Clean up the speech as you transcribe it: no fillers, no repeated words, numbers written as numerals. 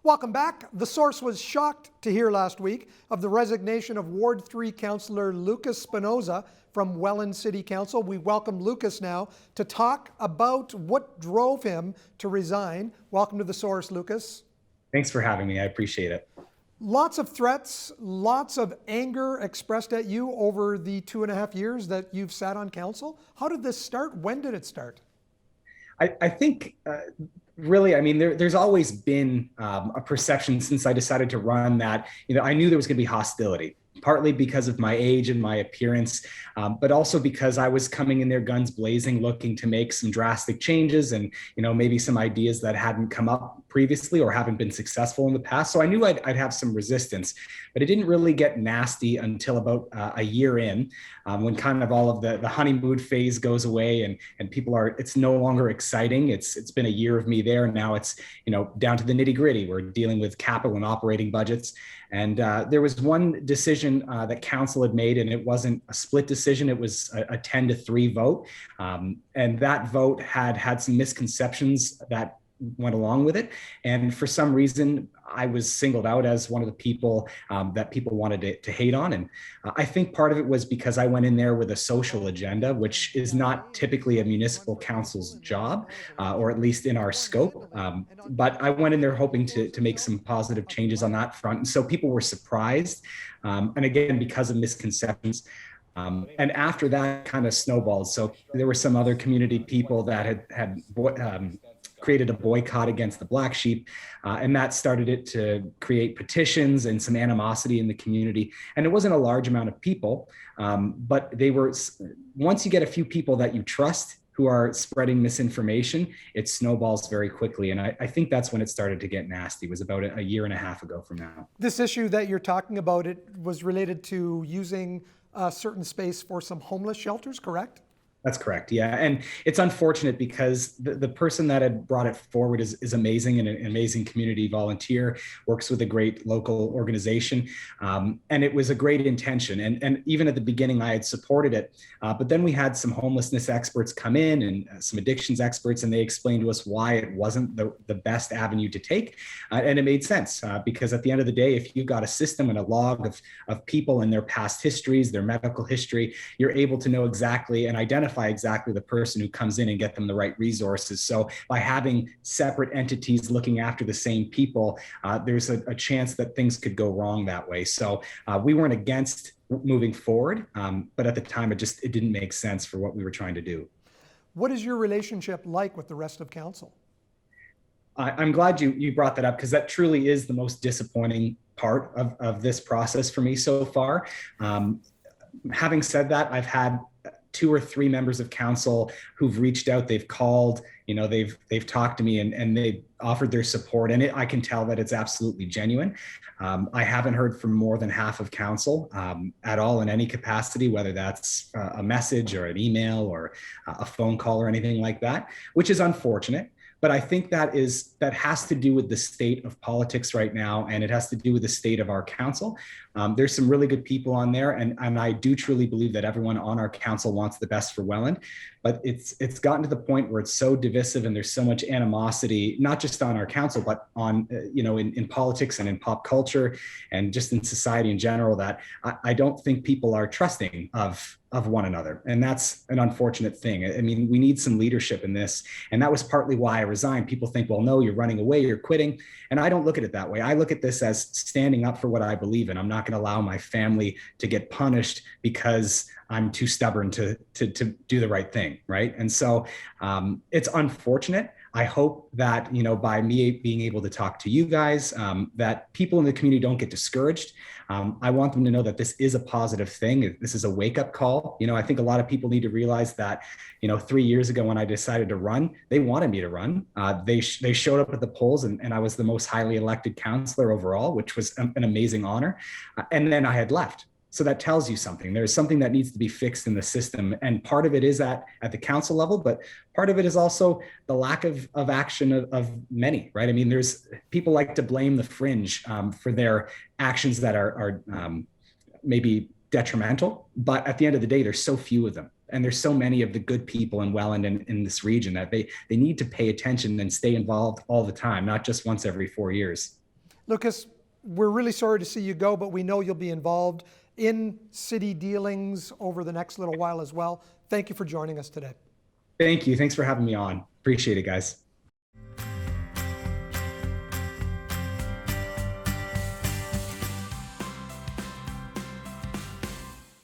Welcome back. The Source was shocked to hear last week of the resignation of Ward 3 Councillor Lucas Spinosa from Welland City Council. We welcome Lucas now to talk about what drove him to resign. Welcome to The Source, Lucas. Thanks for having me. I appreciate it. Lots of threats, lots of anger expressed at you over the 2.5 years that you've sat on council. How did this start? When did it start? I think really, I mean, there's always been a perception since I decided to run that, I knew there was going to be hostility, partly because of my age and my appearance, but also because I was coming in there guns blazing, looking to make some drastic changes and, maybe some ideas that hadn't come up previously or haven't been successful in the past. So I knew I'd have some resistance, but it didn't really get nasty until about a year in, when kind of all of the honeymoon phase goes away and people it's no longer exciting. It's been a year of me there. Now it's, down to the nitty gritty. We're dealing with capital and operating budgets. And there was one decision that council had made, and it wasn't a split decision. It was a 10-3 vote. And that vote had some misconceptions that went along with it. And for some reason, I was singled out as one of the people that people wanted to hate on. And I think part of it was because I went in there with a social agenda, which is not typically a municipal council's job, or at least in our scope. But I went in there hoping to make some positive changes on that front. And so people were surprised. And again, because of misconceptions. And after that kind of snowballed. So there were some other community people that had created a boycott against the black sheep. And that started it to create petitions and some animosity in the community. And it wasn't a large amount of people, but once you get a few people that you trust who are spreading misinformation, it snowballs very quickly. And I think that's when it started to get nasty. It was about a year and a half ago from now. This issue that you're talking about, it was related to using a certain space for some homeless shelters, correct? That's correct. Yeah. And it's unfortunate because the person that had brought it forward is amazing and an amazing community volunteer, works with a great local organization. And it was a great intention. And even at the beginning, I had supported it. But then we had some homelessness experts come in and some addictions experts, and they explained to us why it wasn't the best avenue to take. And it made sense because at the end of the day, if you've got a system and a log of people and their past histories, their medical history, you're able to know exactly and identify exactly the person who comes in and get them the right resources. So by having separate entities looking after the same people, there's a chance that things could go wrong that way. So we weren't against moving forward, but at the time it didn't make sense for what we were trying to do. What is your relationship like with the rest of council? I'm glad you brought that up, because that truly is the most disappointing part of this process for me so far. Having said that, I've had 2 or 3 members of council who've reached out, they've called, they've talked to me and they've offered their support. And I can tell that it's absolutely genuine. I haven't heard from more than half of council at all in any capacity, whether that's a message or an email or a phone call or anything like that, which is unfortunate. But I think that has to do with the state of politics right now, and it has to do with the state of our council. There's some really good people on there, and I do truly believe that everyone on our council wants the best for Welland. But it's gotten to the point where it's so divisive, and there's so much animosity, not just on our council, but on in politics and in pop culture and just in society in general, that I don't think people are trusting of one another. And that's an unfortunate thing. I mean, we need some leadership in this. And that was partly why I resigned. People think, well, no, you're running away, you're quitting. And I don't look at it that way. I look at this as standing up for what I believe in. I'm not going to allow my family to get punished because I'm too stubborn to do the right thing, right? And so it's unfortunate. I hope that, by me being able to talk to you guys, that people in the community don't get discouraged. I want them to know that this is a positive thing. This is a wake-up call. I think a lot of people need to realize that, 3 years ago when I decided to run, they wanted me to run. They showed up at the polls and I was the most highly elected councillor overall, which was an amazing honor. And then I had left. So that tells you something. There's something that needs to be fixed in the system. And part of it is at the council level, but part of it is also the lack of action of many, right? I mean, there's people like to blame the fringe for their actions that are maybe detrimental, but at the end of the day, there's so few of them. And there's so many of the good people in Welland and in this region that they need to pay attention and stay involved all the time, not just once every 4 years. Lucas, we're really sorry to see you go, but we know you'll be involved in city dealings over the next little while as well. Thank you for joining us today. Thank you. Thanks for having me on. Appreciate it, guys.